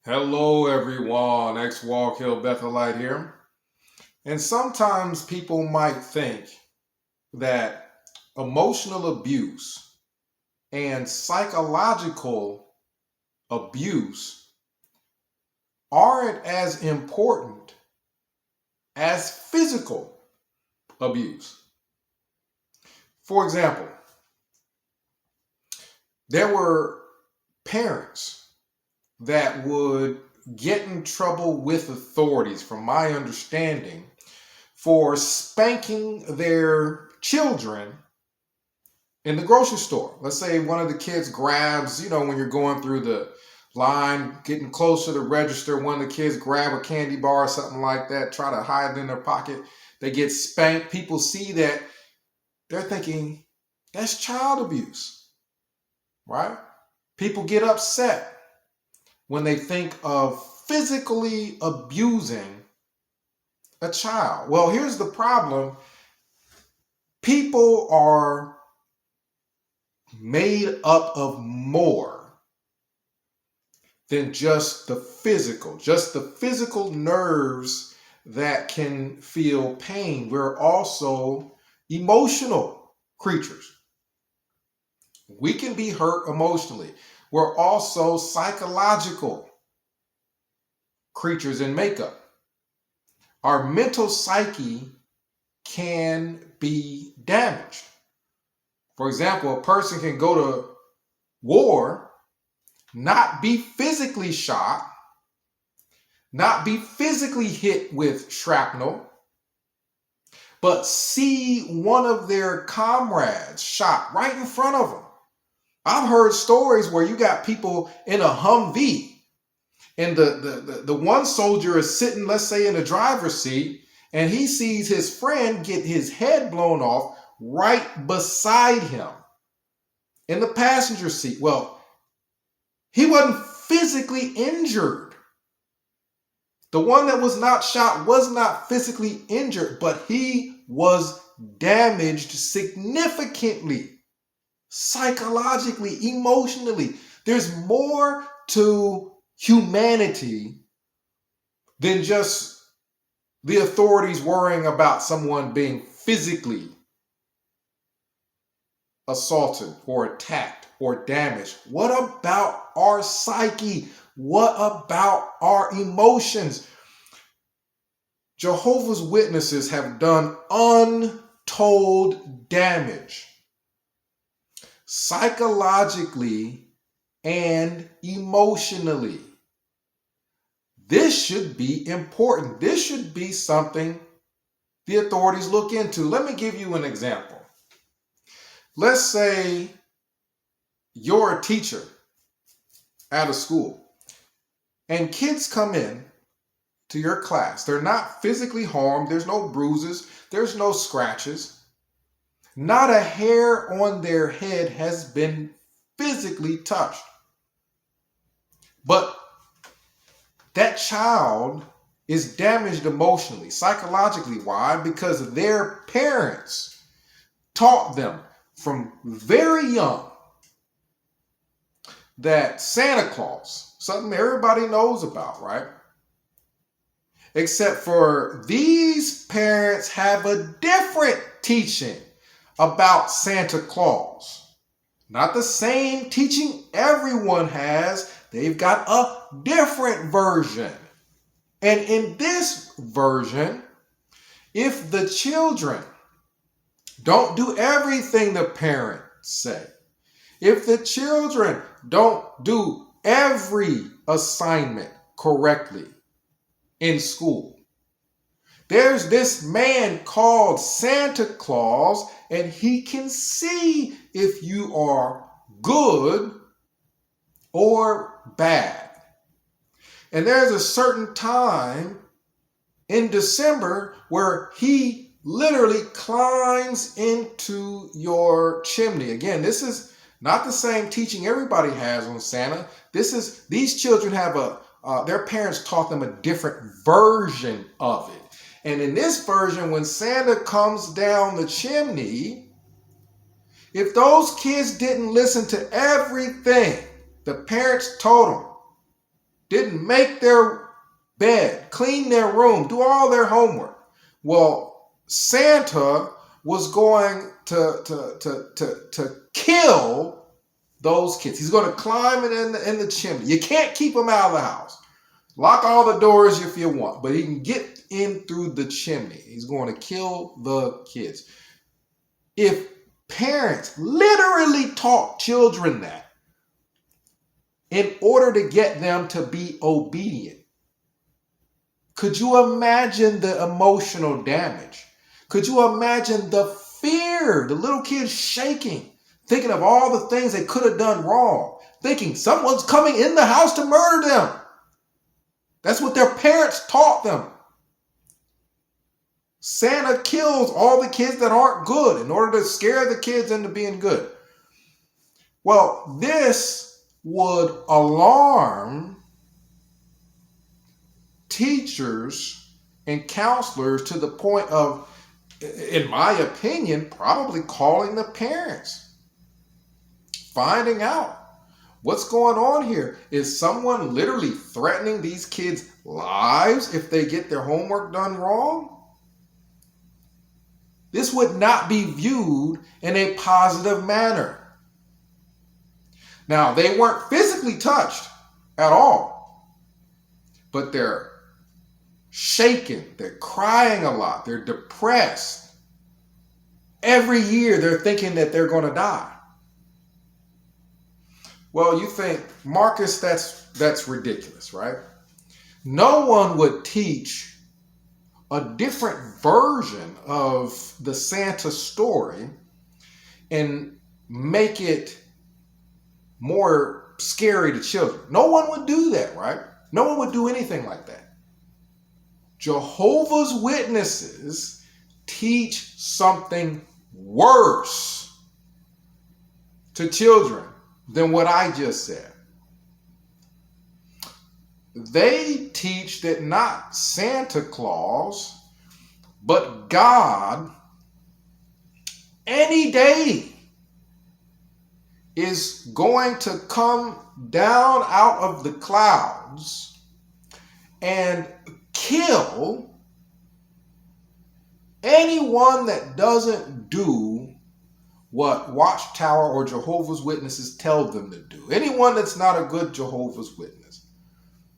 Hello, everyone. Walk Hill Bethelite here. And sometimes people might think that emotional abuse and psychological abuse aren't as important as physical abuse. For example, there were parents that would get in trouble with authorities, from my understanding, for spanking their children in the grocery store. Let's say one of the kids grabs, when you're going through the line, getting close to the register, one of the kids grab a candy bar or something like that, try to hide it in their pocket. They get spanked. People see that. They're thinking, that's child abuse, right? People get upset when they think of physically abusing a child. Well, here's the problem. People are made up of more than just the physical nerves that can feel pain. We're also emotional creatures. We can be hurt emotionally. We're also psychological creatures in makeup. Our mental psyche can be damaged. For example, a person can go to war, not be physically shot, not be physically hit with shrapnel, but see one of their comrades shot right in front of them. I've heard stories where you got people in a Humvee and the one soldier is sitting, let's say, in the driver's seat, and he sees his friend get his head blown off right beside him in the passenger seat. Well, he wasn't physically injured. The one that was not shot was not physically injured, but he was damaged significantly. Psychologically, emotionally. There's more to humanity than just the authorities worrying about someone being physically assaulted or attacked or damaged. What about our psyche? What about our emotions? Jehovah's Witnesses have done untold damage, psychologically and emotionally. This should be important. This should be something the authorities look into. Let me give you an example. Let's say you're a teacher at a school and kids come in to your class. They're not physically harmed. There's no bruises. There's no scratches. Not a hair on their head has been physically touched. But that child is damaged emotionally, psychologically. Why? Because their parents taught them from very young that Santa Claus, something everybody knows about, right? Except for these parents have a different teaching about Santa Claus. Not the same teaching everyone has. They've got a different version. And in this version, if the children don't do everything the parents say, if the children don't do every assignment correctly in school, there's this man called Santa Claus, and he can see if you are good or bad. And there's a certain time in December where he literally climbs into your chimney. Again, this is not the same teaching everybody has on Santa. These children have their parents taught them a different version of it. And in this version, when Santa comes down the chimney, if those kids didn't listen to everything the parents told them, didn't make their bed, clean their room, do all their homework. Well, Santa was going to kill those kids. He's going to climb in the chimney. You can't keep them out of the house. Lock all the doors if you want, but he can get in through the chimney. He's going to kill the kids. If parents literally taught children that in order to get them to be obedient, could you imagine the emotional damage? Could you imagine the fear, the little kids shaking, thinking of all the things they could have done wrong, thinking someone's coming in the house to murder them? That's what their parents taught them. Santa kills all the kids that aren't good in order to scare the kids into being good. Well, this would alarm teachers and counselors to the point of, in my opinion, probably calling the parents, finding out what's going on here. Is someone literally threatening these kids' lives if they get their homework done wrong? This would not be viewed in a positive manner. Now, they weren't physically touched at all, but they're shaken, they're crying a lot, they're depressed. Every year they're thinking that they're going to die. Well, you think, Marcus, that's ridiculous, right? No one would teach a different version of the Santa story and make it more scary to children. No one would do that, right? No one would do anything like that. Jehovah's Witnesses teach something worse to children than what I just said. They teach that not Santa Claus, but God, any day is going to come down out of the clouds and kill anyone that doesn't do what Watchtower or Jehovah's Witnesses tell them to do. Anyone that's not a good Jehovah's Witness.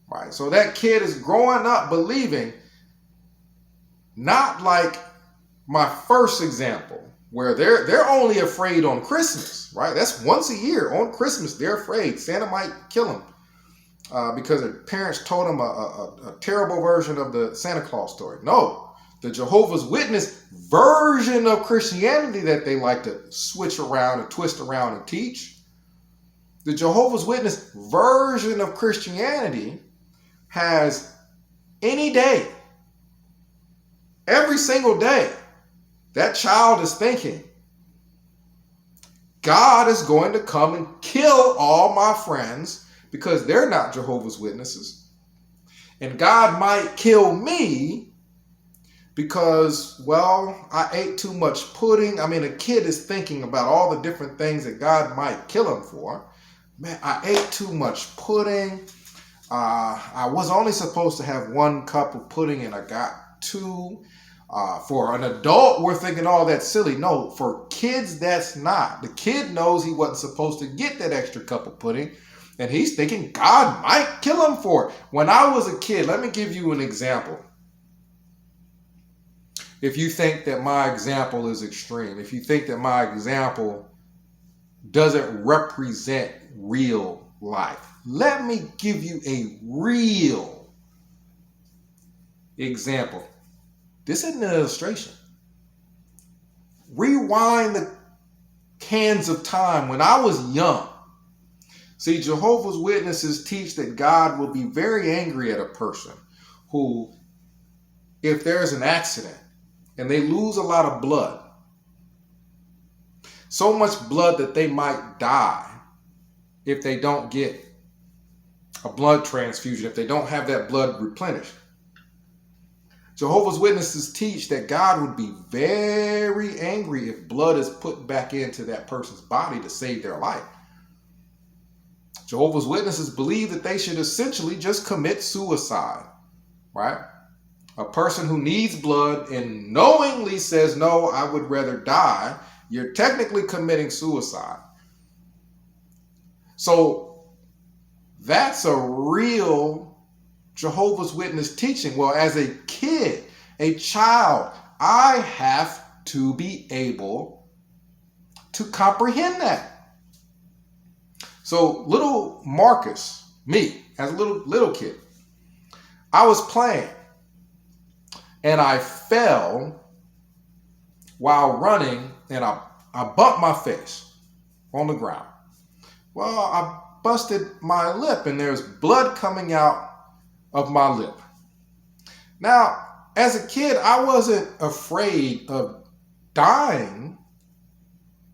Right? So that kid is growing up believing, not like my first example, where they're only afraid on Christmas, right? That's once a year. On Christmas, they're afraid Santa might kill them because their parents told them a terrible version of the Santa Claus story. No, the Jehovah's Witness version of Christianity that they like to switch around and twist around and teach, the Jehovah's Witness version of Christianity has any day, every single day, that child is thinking, God is going to come and kill all my friends because they're not Jehovah's Witnesses. And God might kill me because, well, I ate too much pudding. I mean, a kid is thinking about all the different things that God might kill him for. Man, I ate too much pudding. I was only supposed to have 1 cup of pudding and I got 2. For an adult, we're thinking, oh, that's silly. No, for kids, that's not. The kid knows he wasn't supposed to get that extra cup of pudding, and he's thinking God might kill him for it. When I was a kid, let me give you an example. If you think that my example is extreme, if you think that my example doesn't represent real life, let me give you a real example. This isn't an illustration. Rewind the hands of time when I was young. See, Jehovah's Witnesses teach that God will be very angry at a person who, if there's an accident and they lose a lot of blood, so much blood that they might die if they don't get a blood transfusion, if they don't have that blood replenished. Jehovah's Witnesses teach that God would be very angry if blood is put back into that person's body to save their life. Jehovah's Witnesses believe that they should essentially just commit suicide, right? A person who needs blood and knowingly says, no, I would rather die, you're technically committing suicide. So that's a real Jehovah's Witness teaching. Well, as a kid, a child, I have to be able to comprehend that. So little Marcus, me, as a little kid, I was playing and I fell while running and I bumped my face on the ground. Well, I busted my lip and there's blood coming out of my lip. Now, as a kid, I wasn't afraid of dying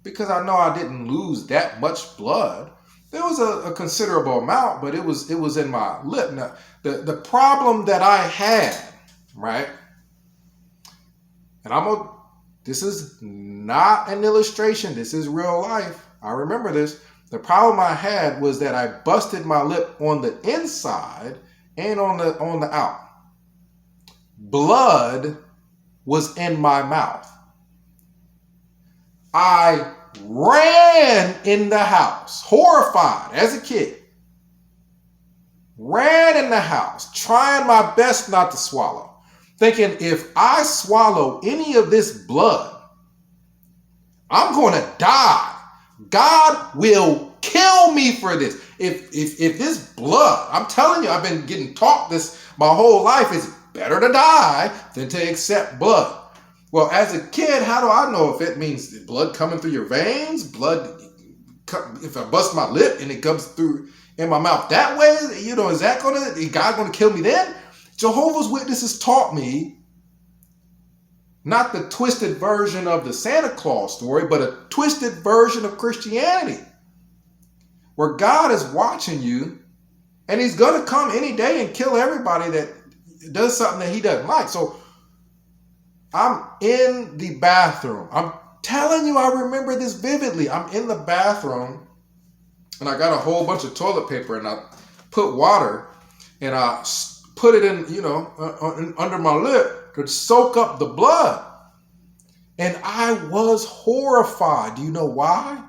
because I know I didn't lose that much blood. There was a considerable amount, but it was in my lip. Now, the problem that I had, right? And this is not an illustration. This is real life. I remember this. The problem I had was that I busted my lip on the inside and on the out. Blood was in my mouth. I ran in the house, horrified as a kid. Ran in the house, trying my best not to swallow. Thinking if I swallow any of this blood, I'm going to die. God will kill me for this. If this blood, I'm telling you, I've been getting taught this my whole life, it's better to die than to accept blood. Well, as a kid, how do I know if it means blood coming through your veins? Blood, if I bust my lip and it comes through in my mouth that way, is God going to kill me then? Jehovah's Witnesses taught me not the twisted version of the Santa Claus story, but a twisted version of Christianity, where God is watching you and he's going to come any day and kill everybody that does something that he doesn't like. So I'm in the bathroom. I'm telling you, I remember this vividly. I'm in the bathroom and I got a whole bunch of toilet paper and I put water and I put it in, under my lip to soak up the blood. And I was horrified. Do you know why?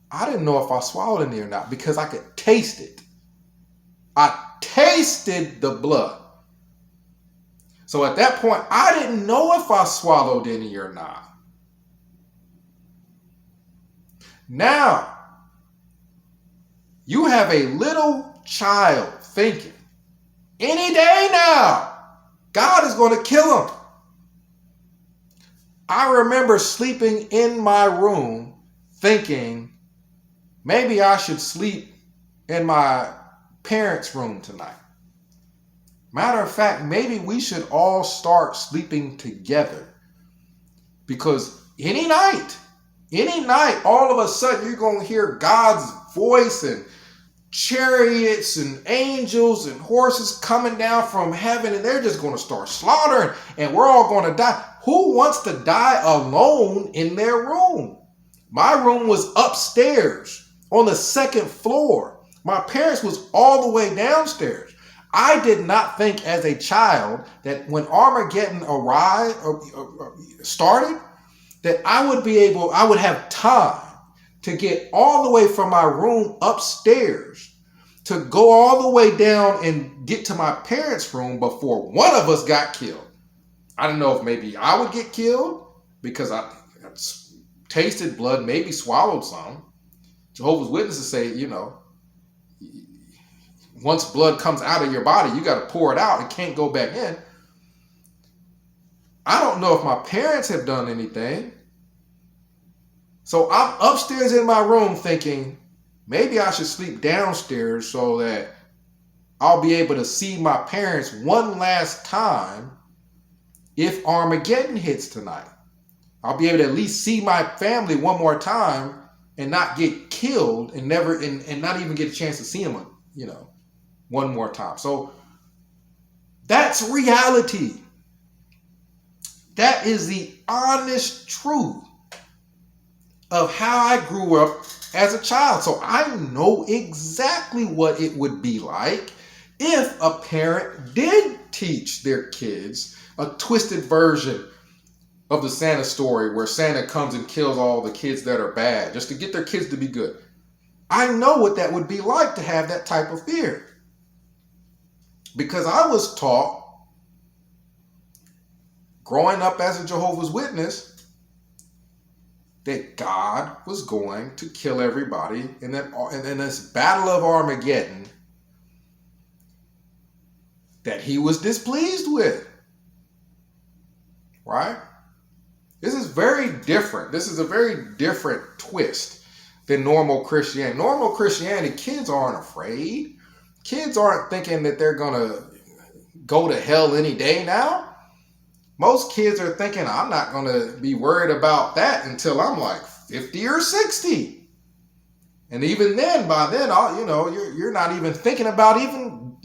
I didn't know if I swallowed any or not because I could taste it. I tasted the blood. So at that point, I didn't know if I swallowed any or not. Now, you have a little child thinking, any day now, God is going to kill him. I remember sleeping in my room thinking, maybe I should sleep in my parents' room tonight. Matter of fact, maybe we should all start sleeping together. Because any night, all of a sudden you're going to hear God's voice and chariots and angels and horses coming down from heaven, and they're just going to start slaughtering and we're all going to die. Who wants to die alone in their room? My room was upstairs on the second floor. My parents was all the way downstairs. I did not think as a child that when Armageddon started, that I would have time to get all the way from my room upstairs to go all the way down and get to my parents' room before one of us got killed. I didn't know if maybe I would get killed because I tasted blood, maybe swallowed some. Jehovah's Witnesses say, once blood comes out of your body, you got to pour it out. It can't go back in. I don't know if my parents have done anything. So I'm upstairs in my room thinking, maybe I should sleep downstairs so that I'll be able to see my parents one last time if Armageddon hits tonight. I'll be able to at least see my family one more time and not get killed and not even get a chance to see them, one more time. So that's reality. That is the honest truth of how I grew up as a child. So I know exactly what it would be like if a parent did teach their kids a twisted version of the Santa story where Santa comes and kills all the kids that are bad just to get their kids to be good. I know what that would be like to have that type of fear. Because I was taught growing up as a Jehovah's Witness that God was going to kill everybody in this battle of Armageddon that he was displeased with. Right? This is very different. This is a very different twist than normal Christianity. Normal Christianity, kids aren't afraid. Kids aren't thinking that they're going to go to hell any day now. Most kids are thinking, I'm not going to be worried about that until I'm like 50 or 60. And even then, by then, you're not even thinking about even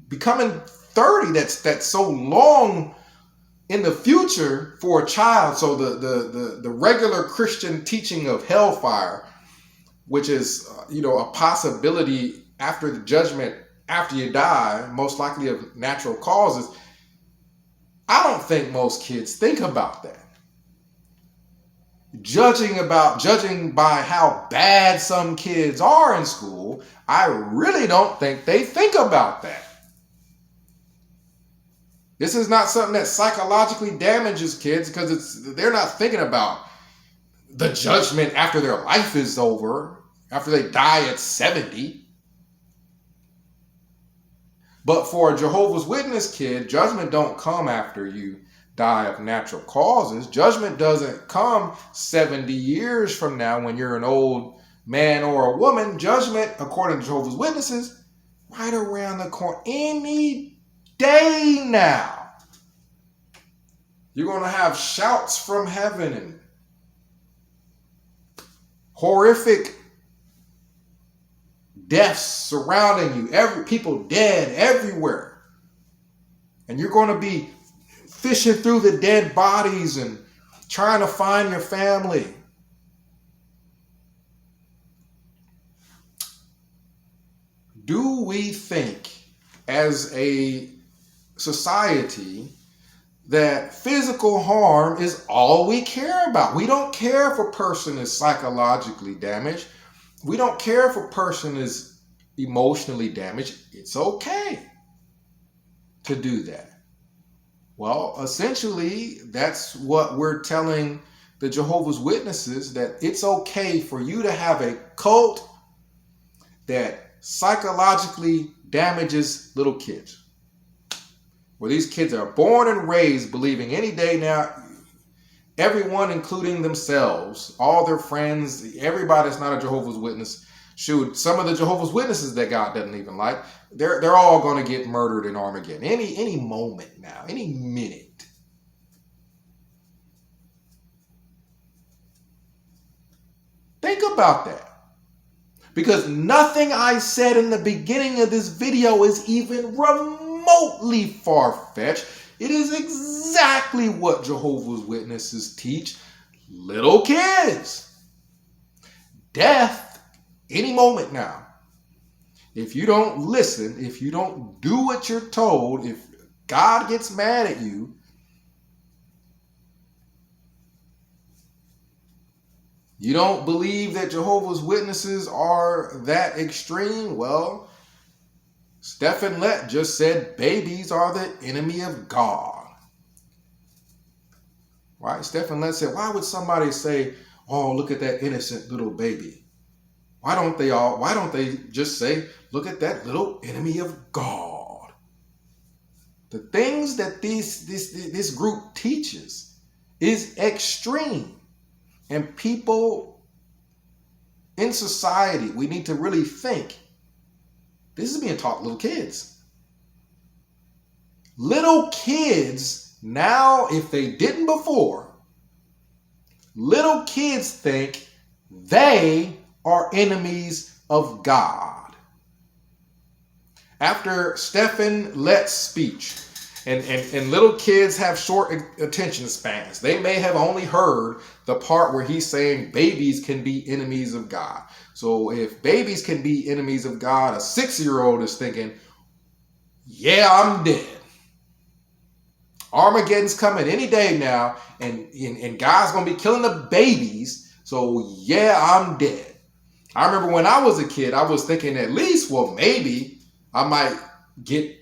becoming 30. That's so long in the future for a child. So the regular Christian teaching of hellfire, which is a possibility after the judgment, after you die, most likely of natural causes, I don't think most kids think about that. Judging by how bad some kids are in school, I really don't think they think about that. This is not something that psychologically damages kids because they're not thinking about the judgment after their life is over, after they die at 70. But for a Jehovah's Witness kid, judgment don't come after you die of natural causes. Judgment doesn't come 70 years from now when you're an old man or a woman. Judgment, according to Jehovah's Witnesses, right around the corner, any day now. You're going to have shouts from heaven and horrific deaths surrounding you, people dead everywhere. And you're going to be fishing through the dead bodies and trying to find your family. Do we think as a society that physical harm is all we care about? We don't care if a person is psychologically damaged. We don't care if a person is emotionally damaged. It's okay to do that. Well, essentially, that's what we're telling the Jehovah's Witnesses, that it's okay for you to have a cult that psychologically damages little kids. Where these kids are born and raised believing any day now, everyone, including themselves, all their friends, everybody that's not a Jehovah's Witness, shoot, some of the Jehovah's Witnesses that God doesn't even like, they're all going to get murdered in Armageddon. Any moment now, any minute. Think about that. Because nothing I said in the beginning of this video is even remotely far-fetched. It is exactly what Jehovah's Witnesses teach little kids. Death, any moment now. If you don't listen, if you don't do what you're told, if God gets mad at you, you don't believe that Jehovah's Witnesses are that extreme? Well, Stephen Lett just said babies are the enemy of God. Right? Stephen Lett said, why would somebody say, oh, look at that innocent little baby? Why don't they just say, look at that little enemy of God? The things that this group teaches is extreme. And people in society, we need to really think, this is being taught to little kids. Little kids now, if they didn't before, little kids think they are enemies of God. After Stephen Lett's speech, And little kids have short attention spans. They may have only heard the part where he's saying babies can be enemies of God. So if babies can be enemies of God, a 6-year-old is thinking, yeah, I'm dead. Armageddon's coming any day now, and God's going to be killing the babies. So yeah, I'm dead. I remember when I was a kid, I was thinking at least, well, maybe I might get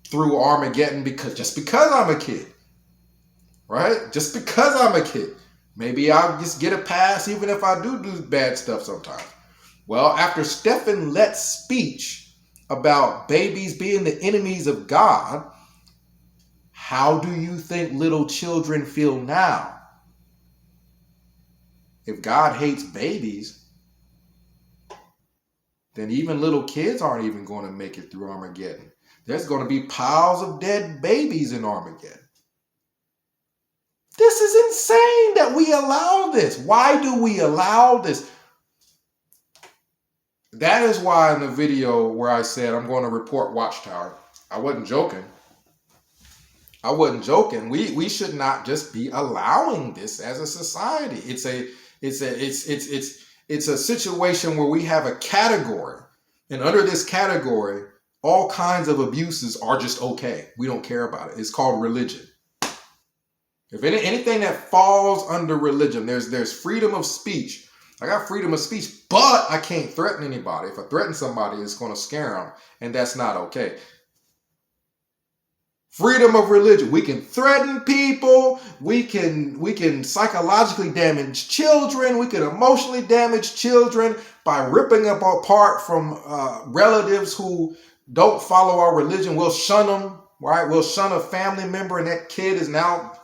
through Armageddon because I'm a kid, right? Just because I'm a kid. Maybe I'll just get a pass even if I do bad stuff sometimes. Well, after Stephen Lett's speech about babies being the enemies of God, how do you think little children feel now? If God hates babies, then even little kids aren't even going to make it through Armageddon. There's going to be piles of dead babies in Armageddon. This is insane that we allow this. Why do we allow this? That is why in the video where I said I'm going to report Watchtower, I wasn't joking. We should not just be allowing this as a society. It's a situation where we have a category, and under this category, all kinds of abuses are just okay. We don't care about it. It's called religion. If anything that falls under religion, there's freedom of speech. I got freedom of speech, but I can't threaten anybody. If I threaten somebody, it's going to scare them, and that's not okay. Freedom of religion. We can threaten people. We can psychologically damage children. We can emotionally damage children by ripping them apart from relatives who don't follow our religion. We'll shun them, right? We'll shun a family member, and that kid is now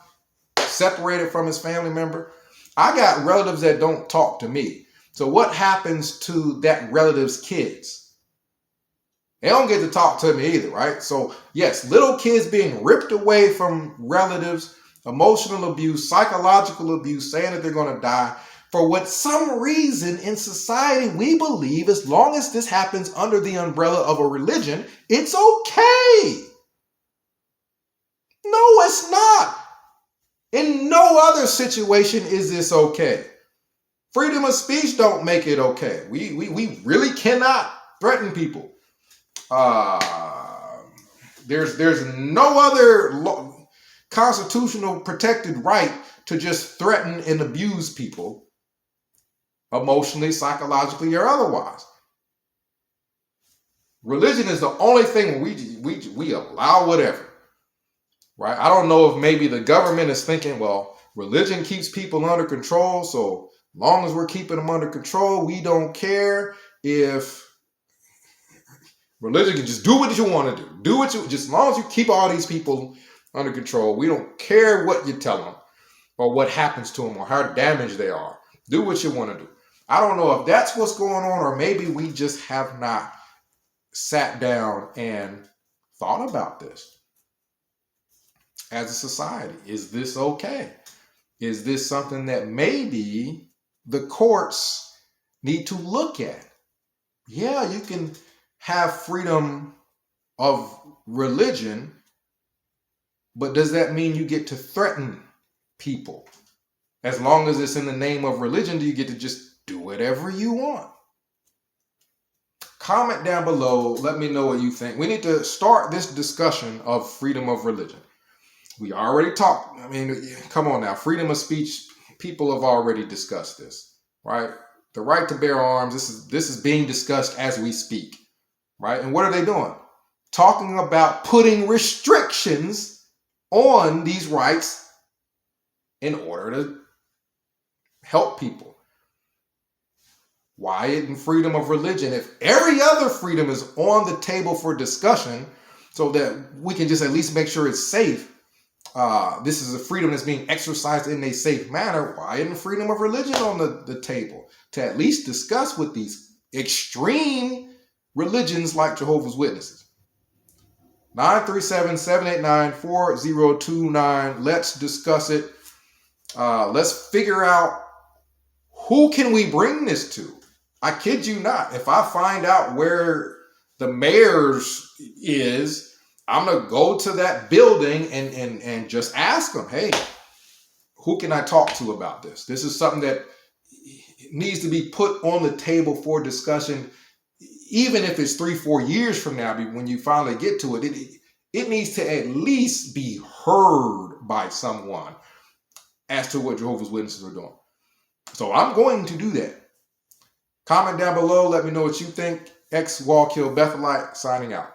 separated from his family member. I got relatives that don't talk to me. So what happens to that relative's kids? They don't get to talk to me either, right? So yes, little kids being ripped away from relatives, emotional abuse, psychological abuse, saying that they're going to die. For what some reason in society, we believe as long as this happens under the umbrella of a religion, it's okay. No, it's not. In no other situation is this okay. Freedom of speech don't make it okay. We really cannot threaten people. There's no other constitutional protected right to just threaten and abuse people emotionally, psychologically, or otherwise. Religion is the only thing we allow whatever, right? I don't know if maybe the government is thinking, well, religion keeps people under control, so long as we're keeping them under control, we don't care if religion can just do what you want to do. Just as long as you keep all these people under control, we don't care what you tell them or what happens to them or how damaged they are. Do what you want to do. I don't know if that's what's going on, or maybe we just have not sat down and thought about this as a society. Is this okay? Is this something that maybe the courts need to look at? Yeah, you can have freedom of religion, but does that mean you get to threaten people? As long as it's in the name of religion, do you get to just do whatever you want? Comment down below. Let me know what you think. We need to start this discussion of freedom of religion. We already talked. I mean, come on now. Freedom of speech. People have already discussed this, right? The right to bear arms. This is being discussed as we speak, right? And what are they doing? Talking about putting restrictions on these rights in order to help people. Why isn't freedom of religion, if every other freedom is on the table for discussion so that we can just at least make sure it's safe, this is a freedom that's being exercised in a safe manner, why isn't freedom of religion on the table to at least discuss with these extreme religions like Jehovah's Witnesses? 937-789-4029. Let's discuss it. Let's figure out, who can we bring this to? I kid you not. If I find out where the mayor's is I'm going to go to that building and just ask them, hey, who can I talk to about this? This is something that needs to be put on the table for discussion, even if it's 3-4 years from now, when you finally get to it. It needs to at least be heard by someone as to what Jehovah's Witnesses are doing. So I'm going to do that. Comment down below. Let me know what you think. X Wall Kill Bethelite signing out.